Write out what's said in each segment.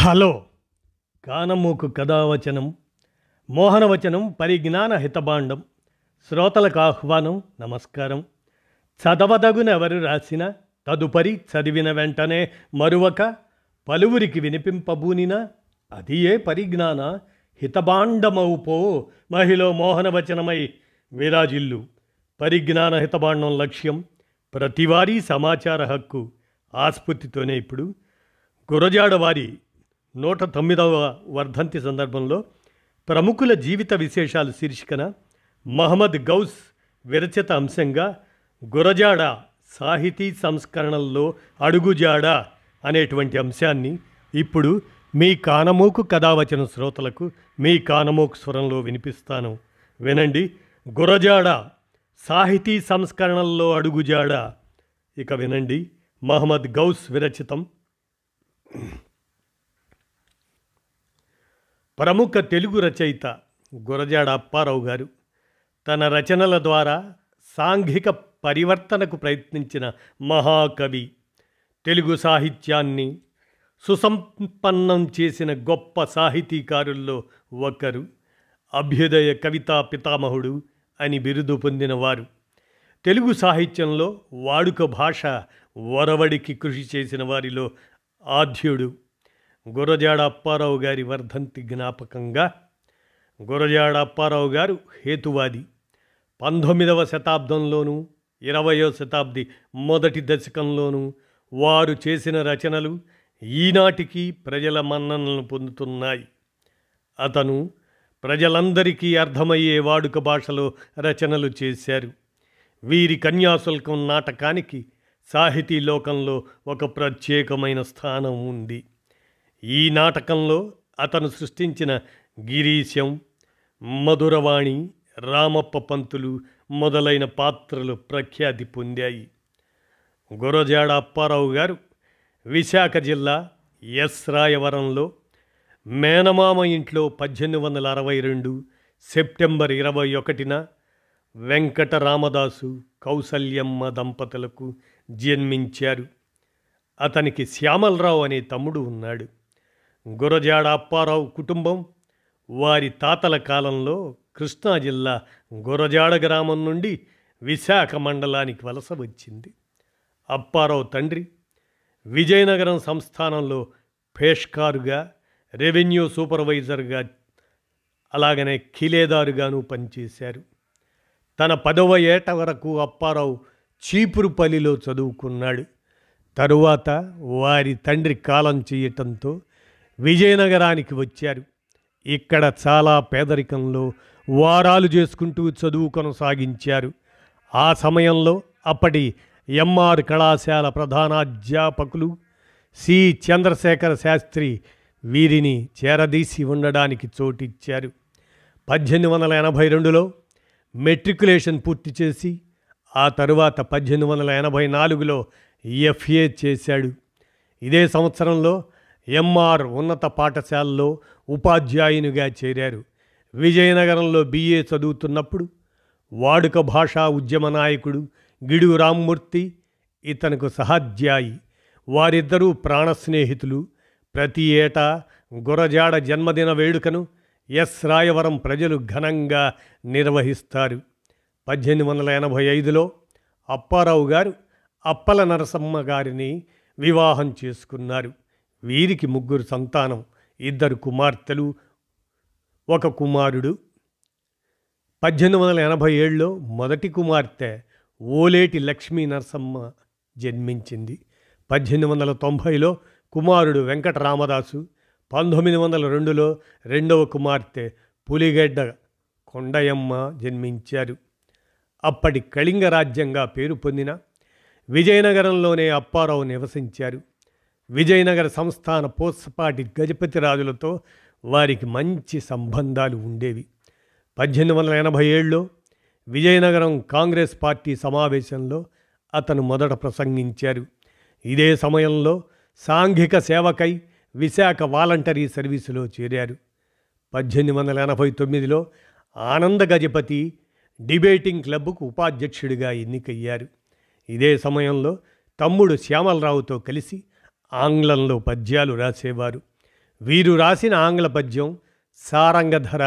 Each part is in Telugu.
హలో కానమూకు కథావచనం మోహనవచనం పరిజ్ఞాన హితబాండం శ్రోతలకు ఆహ్వానం నమస్కారం. చదవదగునెవరు రాసిన తదుపరి చదివిన వెంటనే మరువక పలువురికి వినిపింపబూనిన అది ఏ పరిజ్ఞాన హితబాండమౌపో మహిళ మోహనవచనమై విరాజిల్లు. పరిజ్ఞాన హితబాండం లక్ష్యం ప్రతివారీ సమాచార హక్కు. ఆస్ఫూర్తితోనే ఇప్పుడు గురజాడ వారి 109వ వర్ధంతి సందర్భంలో ప్రముఖుల జీవిత విశేషాలు శీర్షికన మహమ్మద్ గౌస్ విరచిత అంశంగా గురజాడ సాహితీ సంస్కరణల్లో అడుగుజాడ అనేటువంటి అంశాన్ని ఇప్పుడు మీ కానమోకు కథావచన శ్రోతలకు మీ కానమోకు స్వరంలో వినిపిస్తాను. వినండి. గురజాడ సాహితీ సంస్కరణల్లో అడుగుజాడ. ఇక వినండి. మహమ్మద్ గౌస్ విరచితం. ప్రముఖ తెలుగు రచయిత గురజాడ అప్పారావు గారు తన రచనల ద్వారా సాంఘిక పరివర్తనకు ప్రయత్నించిన మహాకవి. తెలుగు సాహిత్యాన్ని సుసంపన్నం చేసిన గొప్ప సాహితీకారుల్లో ఒకరు. అభ్యుదయ కవితా పితామహుడు అని బిరుదు పొందినవారు. తెలుగు సాహిత్యంలో వాడుక భాష ఒరవడికి కృషి చేసిన వారిలో ఆద్యుడు. గురజాడ అప్పారావు గారి వర్ధంతి జ్ఞాపకంగా గురజాడ అప్పారావు గారు హేతువాది. 19వ శతాబ్దంలోనూ 20వ శతాబ్ది మొదటి దశకంలోనూ వారు చేసిన రచనలు ఈనాటికి ప్రజల మన్ననలను పొందుతున్నాయి. అతను ప్రజలందరికీ అర్థమయ్యే వాడుక భాషలో రచనలు చేశారు. వీరి కన్యాశుల్కం నాటకానికి సాహితీ లోకంలో ఒక ప్రత్యేకమైన స్థానం ఉంది. ఈ నాటకంలో అతను సృష్టించిన గిరీశం, మధురవాణి, రామప్ప పంతులు మొదలైన పాత్రలు ప్రఖ్యాతి పొందాయి. గురజాడ అప్పారావు గారు విశాఖ జిల్లా ఎస్ రాయవరంలో మేనమామ ఇంట్లో 1862 సెప్టెంబర్ 21న వెంకట రామదాసు, కౌసల్యమ్మ దంపతులకు జన్మించారు. అతనికి శ్యామలరావు అనే తమ్ముడు ఉన్నాడు. గురజాడ అప్పారావు కుటుంబం వారి తాతల కాలంలో కృష్ణా జిల్లా గురజాడ గ్రామం నుండి విశాఖ మండలానికి వలస వచ్చింది. అప్పారావు తండ్రి విజయనగరం సంస్థానంలో పేష్కారుగా, రెవెన్యూ సూపర్వైజర్గా, అలాగనే కిలేదారుగాను పనిచేశారు. తన 10వ ఏట వరకు అప్పారావు చీపురుపల్లిలో చదువుకున్నాడు. తరువాత వారి తండ్రి కాలం చేయటంతో విజయనగరానికి వచ్చారు. ఇక్కడ చాలా పేదరికంలో వారాలు చేసుకుంటూ చదువు కొనసాగించారు. ఆ సమయంలో అప్పటి ఎంఆర్ కళాశాల ప్రధానాధ్యాపకులు సి చంద్రశేఖర శాస్త్రి వీరిని చేరదీసి ఉండడానికి చోటిచ్చారు. 1882లో మెట్రికులేషన్ పూర్తి చేసి ఆ తరువాత 1884లో ఎఫ్ఏ చేశాడు. ఇదే సంవత్సరంలో ఎంఆర్ ఉన్నత పాఠశాలలో ఉపాధ్యాయునిగా చేరారు. విజయనగరంలో బిఏ చదువుతున్నప్పుడు వాడుక భాషా ఉద్యమ నాయకుడు గిడుగు రామ్మూర్తి ఇతనికి సహాధ్యాయి. వారిద్దరూ ప్రాణ స్నేహితులు. ప్రతి ఏటా గురజాడ జన్మదిన వేడుకను ఎస్ రాయవరం ప్రజలు ఘనంగా నిర్వహిస్తారు. 1885లో అప్పారావు గారు అప్పల నరసమ్మ గారిని వివాహం చేసుకున్నారు. వీరికి 3 సంతానం, 2 కుమార్తెలు, 1 కుమారుడు. 1887లో మొదటి కుమార్తె ఓలేటి లక్ష్మీ నరసమ్మ జన్మించింది. 1890లో కుమారుడు వెంకట రామదాసు, 1902లో రెండవ కుమార్తె పులిగెడ్డ కొండయమ్మ జన్మించారు. అప్పటి కళింగ రాజ్యంగా పేరు పొందిన విజయనగరంలోనే అప్పారావు నివసించారు. విజయనగర సంస్థాన పోసపాటి గజపతి రాజులతో వారికి మంచి సంబంధాలు ఉండేవి. 1887లో విజయనగరం కాంగ్రెస్ పార్టీ సమావేశంలో అతను మొదట ప్రసంగించారు. ఇదే సమయంలో సాంఘిక సేవకై విశాఖ వాలంటరీ సర్వీసులో చేరారు. 1889లో ఆనంద గజపతి డిబేటింగ్ క్లబ్కు ఉపాధ్యక్షుడిగా ఎన్నికయ్యారు. ఇదే సమయంలో తమ్ముడు శ్యామలరావుతో కలిసి ఆంగ్లంలో పద్యాలు రాసేవారు. వీరు రాసిన ఆంగ్ల పద్యం సారంగధర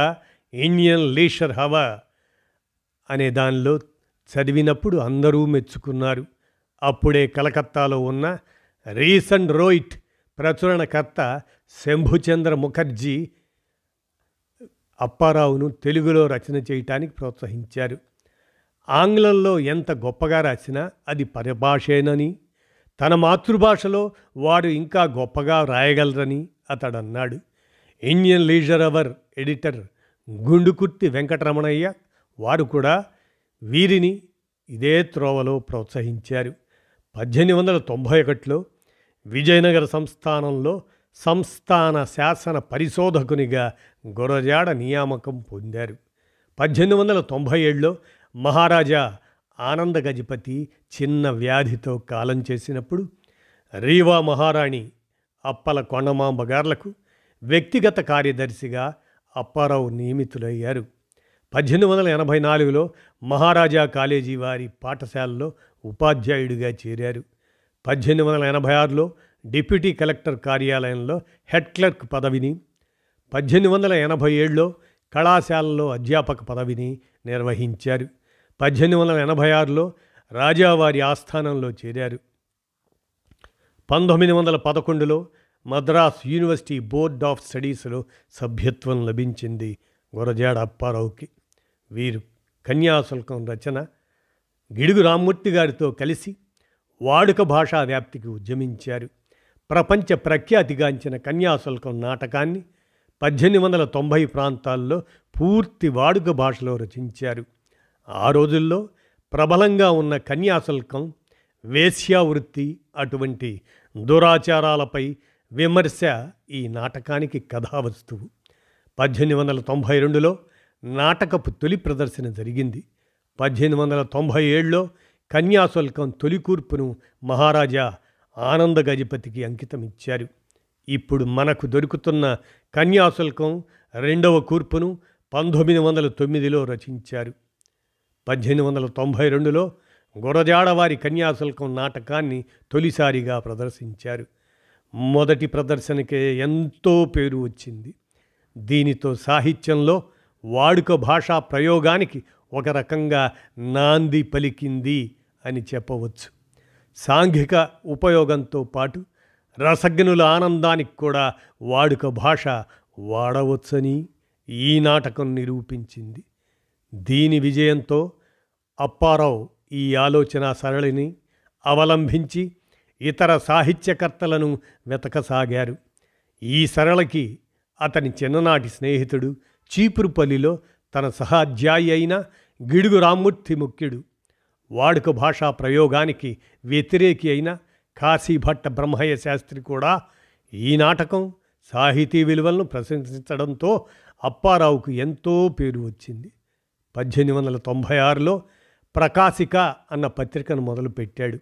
ఇండియన్ లీషర్ హవా అనే దానిలో చదివినప్పుడు అందరూ మెచ్చుకున్నారు. అప్పుడే కలకత్తాలో ఉన్న రీసెంట్ రోయిట్ ప్రచురణకర్త శంభుచంద్ర ముఖర్జీ అప్పారావును తెలుగులో రచన చేయటానికి ప్రోత్సహించారు. ఆంగ్లంలో ఎంత గొప్పగా రాసినా అది పరిభాషేనని, తన మాతృభాషలో వారు ఇంకా గొప్పగా రాయగలరని అతడన్నాడు. Indian leisure hour editor Gundukurthi Venkataramanaiah వారు కూడా వీరిని ఇదే త్రోవలో ప్రోత్సహించారు. 1891లో విజయనగర సంస్థానంలో సంస్థాన శాసన పరిశోధకునిగా గురజాడ నియామకం పొందారు. 1897లో మహారాజా ఆనంద గజపతి చిన్న వ్యాధితో కాలం చేసినప్పుడు రీవా మహారాణి అప్పల కొండమాంబ గార్లకు వ్యక్తిగత కార్యదర్శిగా అప్పారావు నియమితులయ్యారు. 1884లో మహారాజా కాలేజీ వారి పాఠశాలలో ఉపాధ్యాయుడిగా చేరారు. 1886లో డిప్యూటీ కలెక్టర్ కార్యాలయంలో హెడ్ క్లర్క్ పదవిని, 1887లో కళాశాలలో అధ్యాపక పదవిని నిర్వహించారు. 1886లో రాజావారి ఆస్థానంలో చేరారు. 1911లో మద్రాస్ యూనివర్సిటీ బోర్డ్ ఆఫ్ స్టడీస్లో సభ్యత్వం లభించింది గురజాడ అప్పారావుకి. వీరు కన్యాశుల్కం రచన గిడుగు రామ్మూర్తి గారితో కలిసి వాడుక భాషా వ్యాప్తికి ఉద్యమించారు. ప్రపంచ ప్రఖ్యాతిగాంచిన కన్యాశుల్కం నాటకాన్ని 1890 ప్రాంతాల్లో పూర్తి వాడుక భాషలో రచించారు. ఆ రోజుల్లో ప్రబలంగా ఉన్న కన్యాశుల్కం, వేశ్యావృత్తి అటువంటి దురాచారాలపై విమర్శ ఈ నాటకానికి కథావస్తువు. 1892లో నాటకపు తొలి ప్రదర్శన జరిగింది. 1897లో కన్యాశుల్కం తొలి కూర్పును మహారాజా ఆనంద గజపతికి అంకితమిచ్చారు. ఇప్పుడు మనకు దొరుకుతున్న కన్యాశుల్కం రెండవ కూర్పును 1909లో రచించారు. 1892లో గురజాడవారి కన్యాశుల్కం నాటకాన్ని తొలిసారిగా ప్రదర్శించారు. మొదటి ప్రదర్శనకే ఎంతో పేరు వచ్చింది. దీనితో సాహిత్యంలో వాడుక భాషా ప్రయోగానికి ఒక రకంగా నాంది పలికింది అని చెప్పవచ్చు. సాంఘిక ఉపయోగంతో పాటు రసజ్ఞుల ఆనందానికి కూడా వాడుక భాష వాడవచ్చని ఈ నాటకం నిరూపించింది. దీని విజయంతో అప్పారావు ఈ ఆలోచన సరళిని అవలంబించి ఇతర సాహిత్యకర్తలను వెతకసాగారు. ఈ సరళకి అతని చిన్ననాటి స్నేహితుడు చీపురుపల్లిలో తన సహాధ్యాయి అయిన గిడుగు రామ్మూర్తి ముఖ్యుడు. వాడుక భాషా ప్రయోగానికి వ్యతిరేకి అయిన కాశీభట్ట బ్రహ్మయ్య శాస్త్రి కూడా ఈ నాటకం సాహితీ విలువలను ప్రశంసించడంతో అప్పారావుకు ఎంతో పేరు వచ్చింది. 1896లో ప్రకాశిక అన్న పత్రికను మొదలుపెట్టాడు.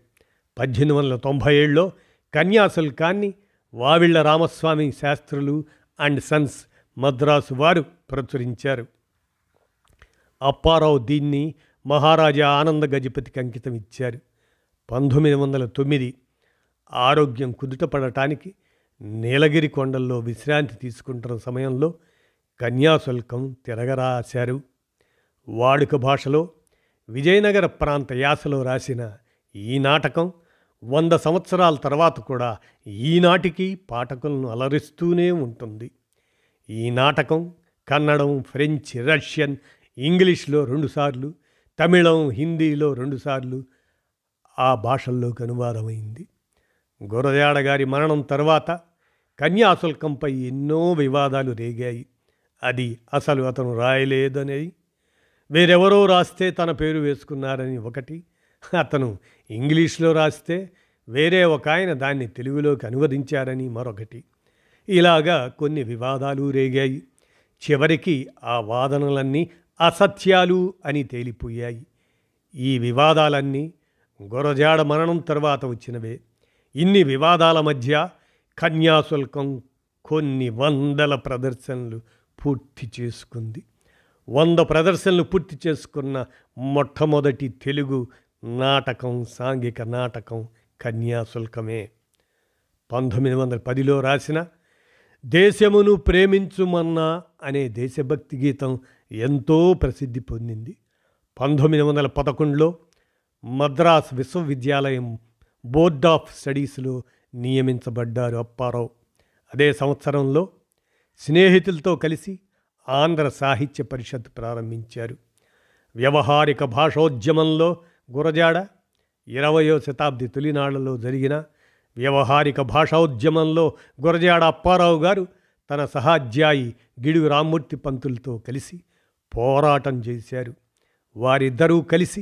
1897లో కన్యాశుల్కాన్ని వావిళ్ళ రామస్వామి శాస్త్రులు అండ్ సన్స్ మద్రాసు వారు ప్రచురించారు. అప్పారావు దీన్ని మహారాజా ఆనంద గజపతికి అంకితం ఇచ్చారు. 1909 ఆరోగ్యం కుదుటపడటానికి నీలగిరి కొండల్లో విశ్రాంతి తీసుకుంటున్న సమయంలో కన్యాశుల్కం తిరగరాశారు. వాడుక భాషలో విజయనగర ప్రాంత యాసలో రాసిన ఈ నాటకం 100 సంవత్సరాల తర్వాత కూడా ఈనాటికి పాఠకులను అలరిస్తూనే ఉంటుంది. ఈ నాటకం కన్నడం, ఫ్రెంచ్, రష్యన్, ఇంగ్లీష్లో 2 సార్లు, తమిళం, హిందీలో 2 సార్లు ఆ భాషల్లోకి అనువాదమైంది. గురజాడ గారి మరణం తర్వాత కన్యాశుల్కంపై ఎన్నో వివాదాలు రేగాయి. అది అసలు అతను రాయలేదనేది, వేరెవరో రాస్తే తన పేరు వేసుకున్నారని ఒకటి, అతను ఇంగ్లీష్లో రాస్తే వేరే ఒక ఆయన దాన్ని తెలుగులోకి అనువదించారని మరొకటి. ఇలాగా కొన్ని వివాదాలు రేగాయి. చివరికి ఆ వాదనలన్నీ అసత్యాలు అని తేలిపోయాయి. ఈ వివాదాలన్నీ గురజాడ మరణం తర్వాత వచ్చినవే. ఇన్ని వివాదాల మధ్య కన్యాశుల్కం కొన్ని వందల ప్రదర్శనలు పూర్తి చేసుకుంది. 100 ప్రదర్శనలు పూర్తి చేసుకున్న మొట్టమొదటి తెలుగు నాటకం, సాంఘిక నాటకం కన్యాశుల్కమే. 1910లో రాసిన దేశమును ప్రేమించుమన్నా అనే దేశభక్తి గీతం ఎంతో ప్రసిద్ధి పొందింది. 1911లో మద్రాస్ విశ్వవిద్యాలయం బోర్డ్ ఆఫ్ స్టడీస్లో నియమించబడ్డారు అప్పారావు. అదే సంవత్సరంలో స్నేహితులతో కలిసి ఆంధ్ర సాహిత్య పరిషత్ ప్రారంభించారు. వ్యవహారిక భాషోద్యమంలో గురజాడ 20వ శతాబ్ది తొలినాళ్లలో జరిగిన వ్యవహారిక భాషోద్యమంలో గురజాడ అప్పారావు గారు తన సహాధ్యాయి గిడుగు రామ్మూర్తి పంతులతో కలిసి పోరాటం చేశారు. వారిద్దరూ కలిసి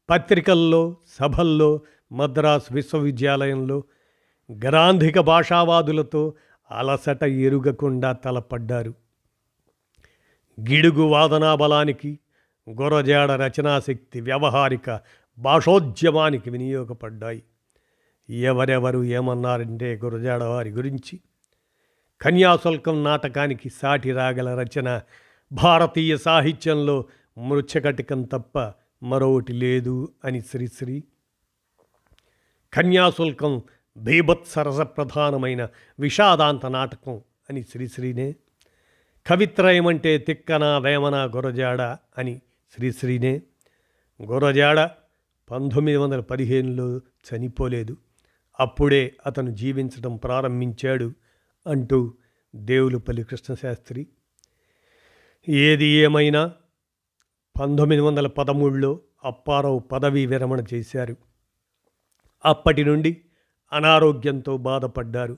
పత్రికల్లో, సభల్లో, మద్రాసు విశ్వవిద్యాలయంలో గ్రాంధిక భాషావాదులతో అలసట ఎరుగకుండా తలపడ్డారు. గిడుగు వాదనా బలానికి, గురజాడ రచనాశక్తి వ్యవహారిక భాషోద్యమానికి వినియోగపడ్డాయి. ఎవరెవరు ఏమన్నారంటే గురజాడ వారి గురించి, కన్యాశుల్కం నాటకానికి సాటి రాగల రచన భారతీయ సాహిత్యంలో మృచ్ఛకటికం తప్ప మరొకటి లేదు అని శ్రీశ్రీ, కన్యాశుల్కం బీభత్సరస ప్రధానమైన విషాదాంత నాటకం అని శ్రీశ్రీనే, కవిత్రయం అంటే తిక్కన వేమన గురజాడ అని శ్రీశ్రీనే. గురజాడ 1915లో చనిపోలేదు, అప్పుడే అతను జీవించడం ప్రారంభించాడు అంటూ దేవులపల్లి కృష్ణశాస్త్రి. ఏది ఏమైనా 1913లో అప్పారావు పదవీ విరమణ చేశారు. అప్పటి నుండి అనారోగ్యంతో బాధపడ్డారు.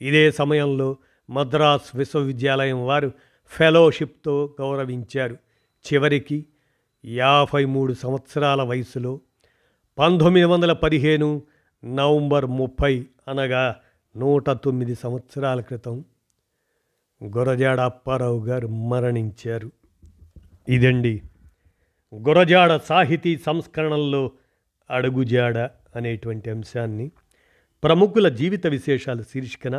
ఇదే సమయంలో మద్రాస్ విశ్వవిద్యాలయం వారు ఫెలోషిప్తో గౌరవించారు. చివరికి 53 సంవత్సరాల వయసులో 1915 నవంబర్ 30 అనగా 109 సంవత్సరాల క్రితం గురజాడ అప్పారావు గారు మరణించారు. ఇదండి గురజాడ సాహితీ సంస్కరణల్లో అడుగుజాడ అనేటువంటి అంశాన్ని ప్రముఖుల జీవిత విశేషాలు శీర్షికన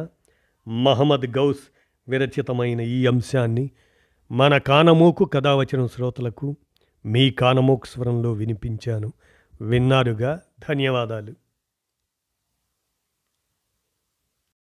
మహమ్మద్ గౌస్ విరచితమైన ఈ అంశాన్ని మన కానమోకు కథావచనం శ్రోతలకు మీ కానమోకు స్వరంలో వినిపించాను. విన్నారుగా, ధన్యవాదాలు.